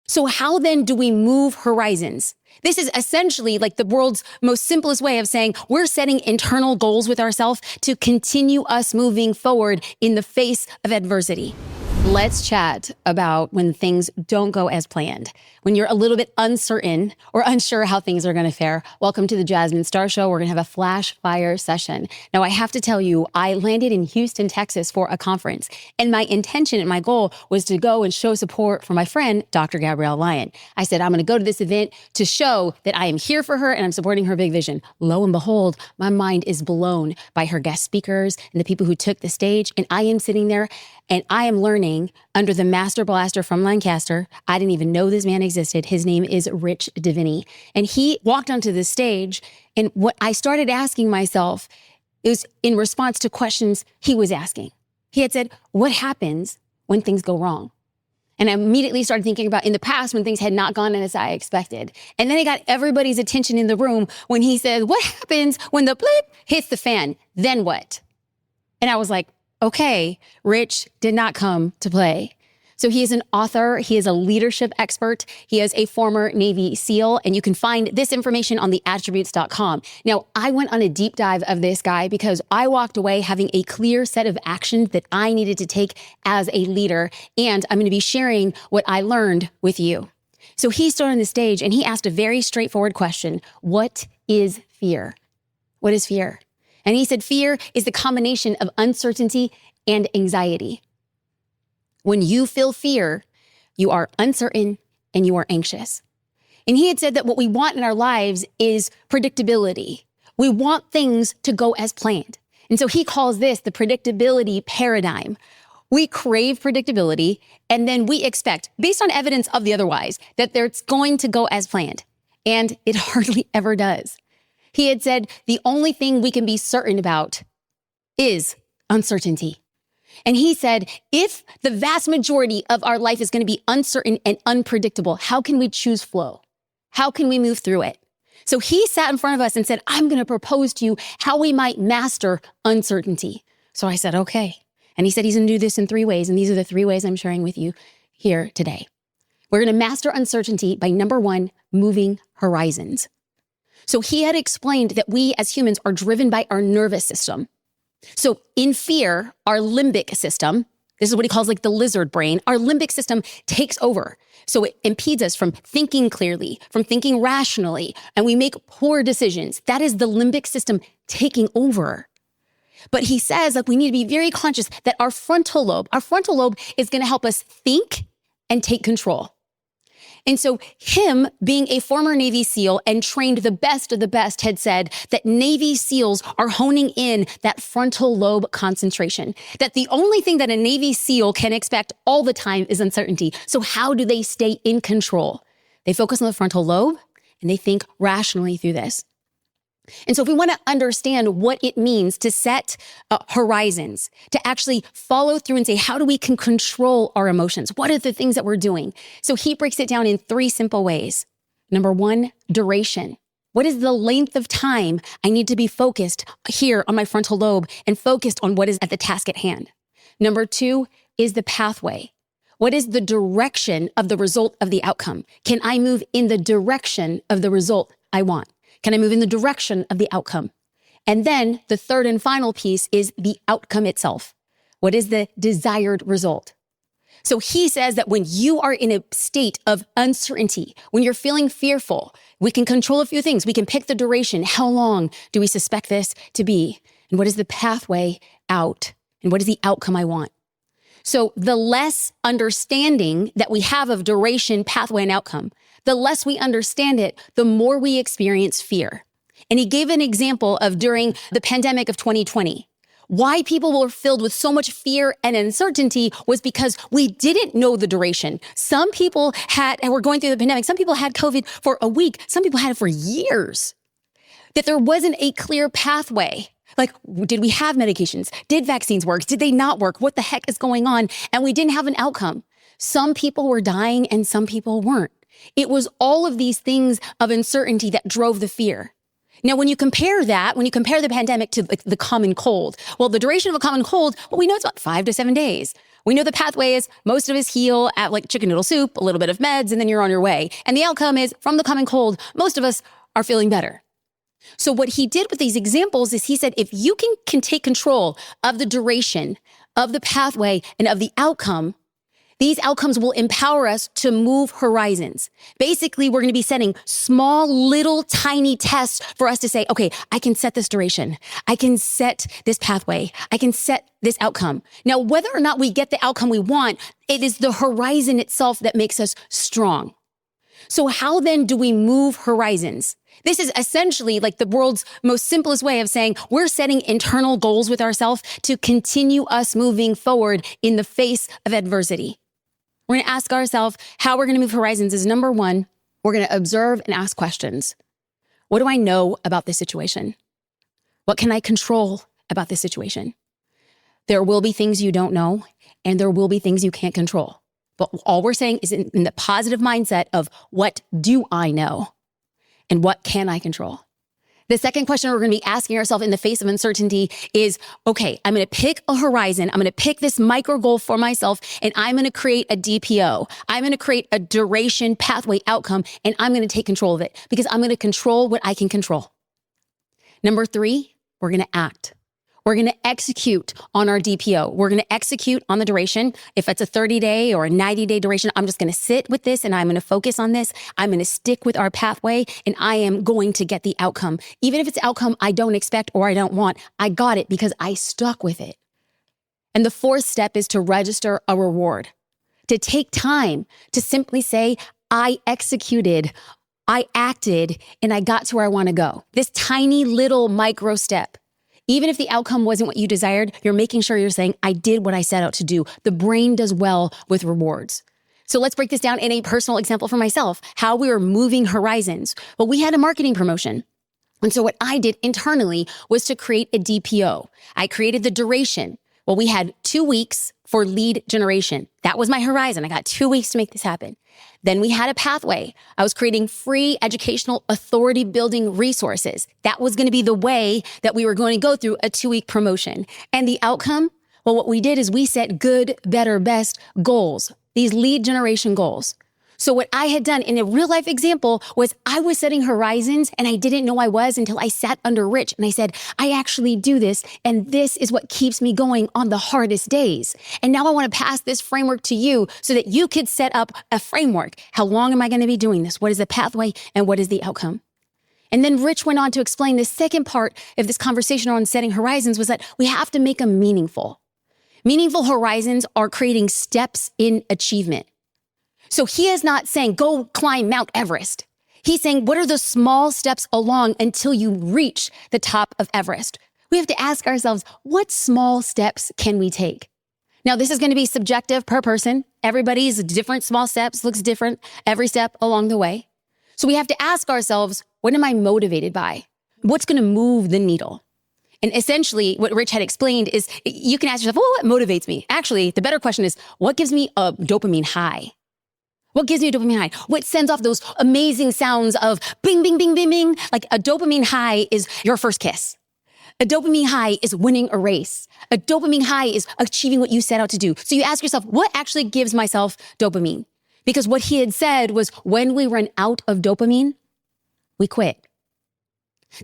So how then do we move horizons? This is essentially like the world's most simplest way of saying we're setting internal goals with ourselves to continue us moving forward in the face of adversity. Let's chat about when things don't go as planned, when you're a little bit uncertain or unsure how things are going to fare. Welcome to the Jasmine Star Show. We're going to have a flash fire session. Now, I have to tell you, I landed in Houston, Texas for a conference, and my intention and my goal was to go and show support for my friend, Dr. Gabrielle Lyon. I said, I'm going to go to this event to show that I am here for her and I'm supporting her big vision. Lo and behold, my mind is blown by her guest speakers and the people who took the stage, and I am sitting there and I am learning under the master blaster from Lancaster. I didn't even know this man existed. His name is Rich Diviney. And he walked onto the stage, and what I started asking myself is in response to questions he was asking. He had said, what happens when things go wrong? And I immediately started thinking about in the past when things had not gone as I expected. And then it got everybody's attention in the room when he said, what happens when the blip hits the fan? Then what? And I was like, okay, Rich did not come to play. So he is an author. He is a leadership expert. He is a former Navy SEAL, and you can find this information on theattributes.com. Now, I went on a deep dive of this guy because I walked away having a clear set of actions that I needed to take as a leader, and I'm going to be sharing what I learned with you. So he stood on the stage and he asked a very straightforward question. What is fear? What is fear? And he said, fear is the combination of uncertainty and anxiety. When you feel fear, you are uncertain and you are anxious. And he had said that what we want in our lives is predictability. We want things to go as planned. And so he calls this the predictability paradigm. We crave predictability, and then we expect, based on evidence of the otherwise, that it's going to go as planned. And it hardly ever does. He had said the only thing we can be certain about is uncertainty. And he said, if the vast majority of our life is going to be uncertain and unpredictable, how can we choose flow? How can we move through it? So he sat in front of us and said, I'm going to propose to you how we might master uncertainty. So I said, okay. And he said he's going to do this in 3 ways. And these are the 3 ways I'm sharing with you here today. We're going to master uncertainty by, number 1, moving horizons. So he had explained that we as humans are driven by our nervous system. So in fear, our limbic system, this is what he calls like the lizard brain, our limbic system takes over. So it impedes us from thinking clearly, from thinking rationally, and we make poor decisions. That is the limbic system taking over. But he says like we need to be very conscious that our frontal lobe is going to help us think and take control. And so him being a former Navy SEAL and trained the best of the best had said that Navy SEALs are honing in that frontal lobe concentration, that the only thing that a Navy SEAL can expect all the time is uncertainty. So how do they stay in control? They focus on the frontal lobe and they think rationally through this. And so if we want to understand what it means to set horizons, to actually follow through and say, how do we can control our emotions? What are the things that we're doing? So he breaks it down in 3 simple ways. Number 1, duration. What is the length of time I need to be focused here on my frontal lobe and focused on what is at the task at hand? Number 2 is the pathway. What is the direction of the result of the outcome? Can I move in the direction of the result I want? Can I move in the direction of the outcome? And then the 3rd and final piece is the outcome itself. What is the desired result? So he says that when you are in a state of uncertainty, when you're feeling fearful, we can control a few things. We can pick the duration. How long do we suspect this to be? And what is the pathway out? And what is the outcome I want? So the less understanding that we have of duration, pathway, and outcome, the less we understand it, the more we experience fear. And he gave an example of during the pandemic of 2020. Why people were filled with so much fear and uncertainty was because we didn't know the duration. Some people were going through the pandemic. Some people had COVID for a week. Some people had it for years. That there wasn't a clear pathway. Like, did we have medications? Did vaccines work? Did they not work? What the heck is going on? And we didn't have an outcome. Some people were dying and some people weren't. It was all of these things of uncertainty that drove the fear. Now, when you compare the pandemic to the common cold, well, the duration of a common cold, well, we know it's about 5 to 7 days. We know the pathway is most of us heal at like chicken noodle soup, a little bit of meds, and then you're on your way. And the outcome is from the common cold, most of us are feeling better. So what he did with these examples is he said, if you can take control of the duration, of the pathway, and of the outcome, these outcomes will empower us to move horizons. Basically, we're going to be setting small, little, tiny tests for us to say, okay, I can set this duration. I can set this pathway. I can set this outcome. Now, whether or not we get the outcome we want, it is the horizon itself that makes us strong. So how then do we move horizons? This is essentially like the world's most simplest way of saying we're setting internal goals with ourselves to continue us moving forward in the face of adversity. We're going to ask ourselves how we're going to move horizons is number one, we're going to observe and ask questions. What do I know about this situation? What can I control about this situation? There will be things you don't know, and there will be things you can't control. But all we're saying is in the positive mindset of what do I know and what can I control? The second question we're going to be asking ourselves in the face of uncertainty is, okay, I'm going to pick a horizon. I'm going to pick this micro goal for myself, and I'm going to create a DPO. I'm going to create a duration pathway outcome, and I'm going to take control of it because I'm going to control what I can control. Number three, we're going to act. We're going to execute on our DPO. We're going to execute on the duration. If it's a 30-day or a 90-day duration, I'm just going to sit with this and I'm going to focus on this. I'm going to stick with our pathway and I am going to get the outcome. Even if it's outcome I don't expect or I don't want, I got it because I stuck with it. And the fourth step is to register a reward, to take time to simply say, I executed, I acted, and I got to where I want to go. This tiny little micro step. Even if the outcome wasn't what you desired, you're making sure you're saying, I did what I set out to do. The brain does well with rewards. So let's break this down in a personal example for myself, how we were moving horizons. Well, we had a marketing promotion. And so what I did internally was to create a DPO. I created the duration. Well, we had 2 weeks for lead generation. That was my horizon. I got 2 weeks to make this happen. Then we had a pathway. I was creating free educational authority building resources. That was going to be the way that we were going to go through a 2-week promotion. And the outcome, well, what we did is we set good, better, best goals, these lead generation goals. So what I had done in a real life example was I was setting horizons and I didn't know I was until I sat under Rich and I said, I actually do this. And this is what keeps me going on the hardest days. And now I want to pass this framework to you so that you could set up a framework. How long am I going to be doing this? What is the pathway and what is the outcome? And then Rich went on to explain the second part of this conversation on setting horizons was that we have to make them meaningful. Meaningful horizons are creating steps in achievement. So he is not saying, go climb Mount Everest. He's saying, what are the small steps along until you reach the top of Everest? We have to ask ourselves, what small steps can we take? Now, this is going to be subjective per person. Everybody's different small steps looks different every step along the way. So we have to ask ourselves, what am I motivated by? What's going to move the needle? And essentially, what Rich had explained is you can ask yourself, well, what motivates me? Actually, the better question is, what gives me a dopamine high? What gives you a dopamine high? What sends off those amazing sounds of bing, bing, bing, bing, bing? Like a dopamine high is your first kiss. A dopamine high is winning a race. A dopamine high is achieving what you set out to do. So you ask yourself, what actually gives myself dopamine? Because what he had said was when we run out of dopamine, we quit.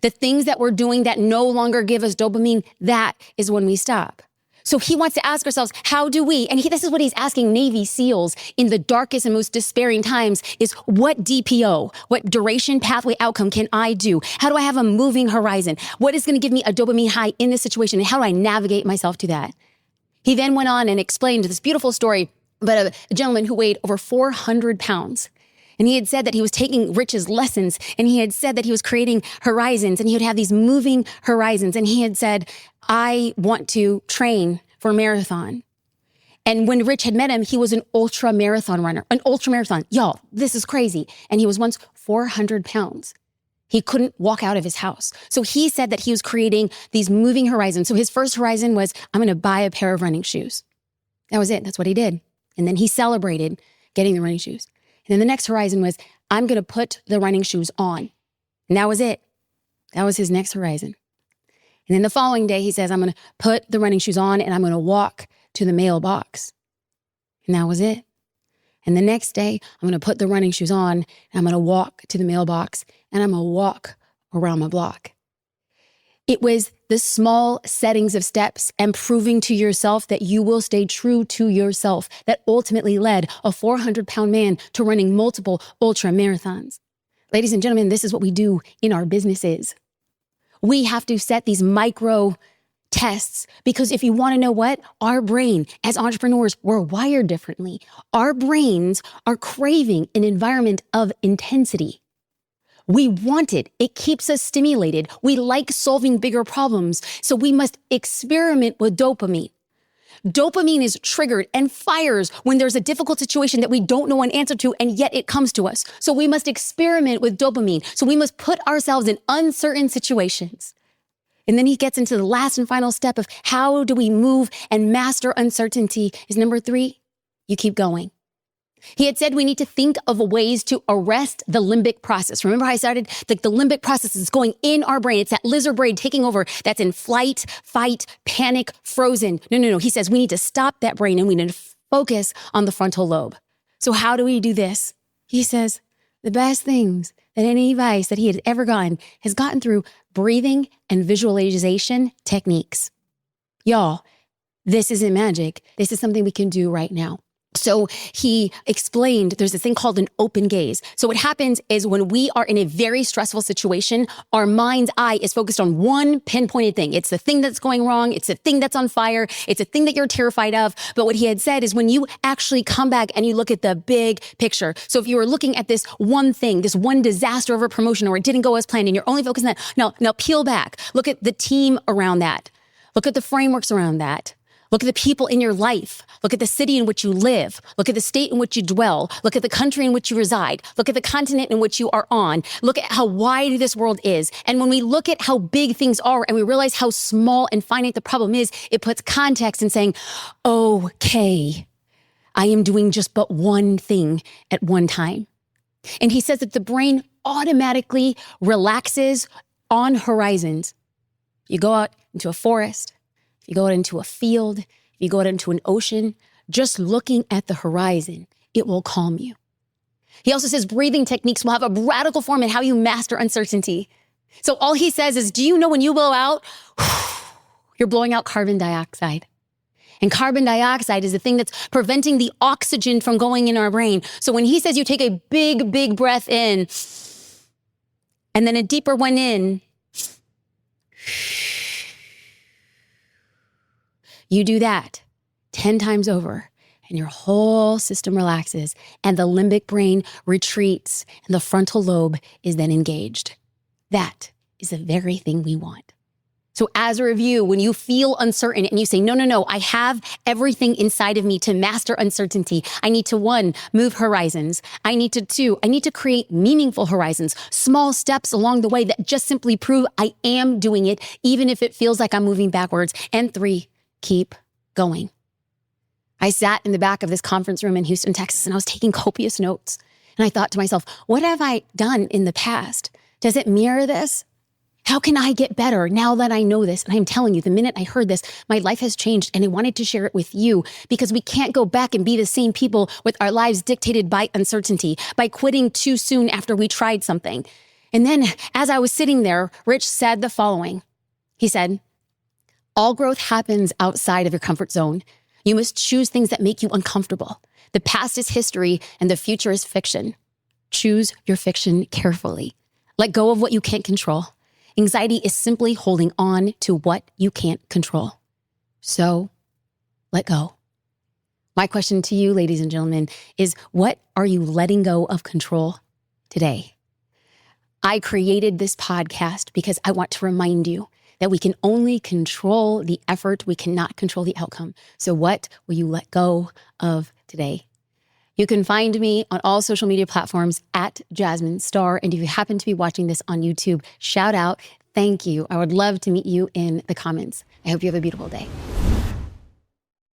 The things that we're doing that no longer give us dopamine, that is when we stop. So he wants to ask ourselves, how do we, and this is what he's asking Navy SEALs in the darkest and most despairing times is what DPO, what duration pathway outcome can I do? How do I have a moving horizon? What is going to give me a dopamine high in this situation? And how do I navigate myself to that? He then went on and explained this beautiful story about a gentleman who weighed over 400 pounds. And he had said that he was taking Rich's lessons and he had said that he was creating horizons and he would have these moving horizons. And he had said, I want to train for a marathon. And when Rich had met him, he was an ultra marathon runner, an ultra marathon. Y'all, this is crazy. And he was once 400 pounds. He couldn't walk out of his house. So he said that he was creating these moving horizons. So his first horizon was, I'm going to buy a pair of running shoes. That was it. That's what he did. And then he celebrated getting the running shoes. And then the next horizon was, I'm going to put the running shoes on. And that was it. That was his next horizon. And then the following day, he says, I'm going to put the running shoes on and I'm going to walk to the mailbox. And that was it. And the next day, I'm going to put the running shoes on and I'm going to walk to the mailbox and I'm going to walk around my block. It was the small settings of steps and proving to yourself that you will stay true to yourself that ultimately led a 400-pound man to running multiple ultra marathons. Ladies and gentlemen, this is what we do in our businesses. We have to set these micro tests because if you want to know what, our brain as entrepreneurs, we're wired differently. Our brains are craving an environment of intensity. We want it. It keeps us stimulated. We like solving bigger problems. So we must experiment with dopamine. Dopamine is triggered and fires when there's a difficult situation that we don't know an answer to, and yet it comes to us. So we must experiment with dopamine. So we must put ourselves in uncertain situations. And then he gets into the last and final step of how do we move and master uncertainty is number 3, you keep going. He had said we need to think of ways to arrest the limbic process. Remember how I started? The limbic process is going in our brain. It's that lizard brain taking over that's in flight, fight, panic, frozen. No. He says we need to stop that brain and we need to focus on the frontal lobe. So how do we do this? He says the best things that any advice that he had ever gotten has gotten through breathing and visualization techniques. Y'all, this isn't magic. This is something we can do right now. So he explained there's this thing called an open gaze. So what happens is when we are in a very stressful situation, our mind's eye is focused on one pinpointed thing. It's the thing that's going wrong. It's the thing that's on fire. It's the thing that you're terrified of. But what he had said is when you actually come back and you look at the big picture. So if you were looking at this one thing, this one disaster of a promotion or it didn't go as planned and you're only focused on that. Now peel back. Look at the team around that. Look at the frameworks around that. Look at the people in your life. Look at the city in which you live. Look at the state in which you dwell. Look at the country in which you reside. Look at the continent in which you are on. Look at how wide this world is. And when we look at how big things are and we realize how small and finite the problem is, it puts context in saying, okay, I am doing just but one thing at one time. And he says that the brain automatically relaxes on horizons. You go out into a forest, you go out into a field, you go out into an ocean, just looking at the horizon, it will calm you. He also says breathing techniques will have a radical form in how you master uncertainty. So all he says is, do you know when you blow out, you're blowing out carbon dioxide. And carbon dioxide is the thing that's preventing the oxygen from going in our brain. So when he says you take a big, big breath in, and then a deeper one in, you do that 10 times over and your whole system relaxes and the limbic brain retreats and the frontal lobe is then engaged. That is the very thing we want. So as a review, when you feel uncertain and you say, no, I have everything inside of me to master uncertainty. I need to 1, move horizons. I need to 2, I need to create meaningful horizons, small steps along the way that just simply prove I am doing it, even if it feels like I'm moving backwards. And 3, keep going. I sat in the back of this conference room in Houston, Texas, and I was taking copious notes. And I thought to myself, what have I done in the past? Does it mirror this? How can I get better now that I know this? And I'm telling you, the minute I heard this, my life has changed and I wanted to share it with you because we can't go back and be the same people with our lives dictated by uncertainty, by quitting too soon after we tried something. And then as I was sitting there, Rich said the following. He said, all growth happens outside of your comfort zone. You must choose things that make you uncomfortable. The past is history and the future is fiction. Choose your fiction carefully. Let go of what you can't control. Anxiety is simply holding on to what you can't control. So let go. My question to you, ladies and gentlemen, is what are you letting go of control today? I created this podcast because I want to remind you that we can only control the effort. We cannot control the outcome. So what will you let go of today? You can find me on all social media platforms at Jasmine Star. And if you happen to be watching this on YouTube, shout out. Thank you. I would love to meet you in the comments. I hope you have a beautiful day.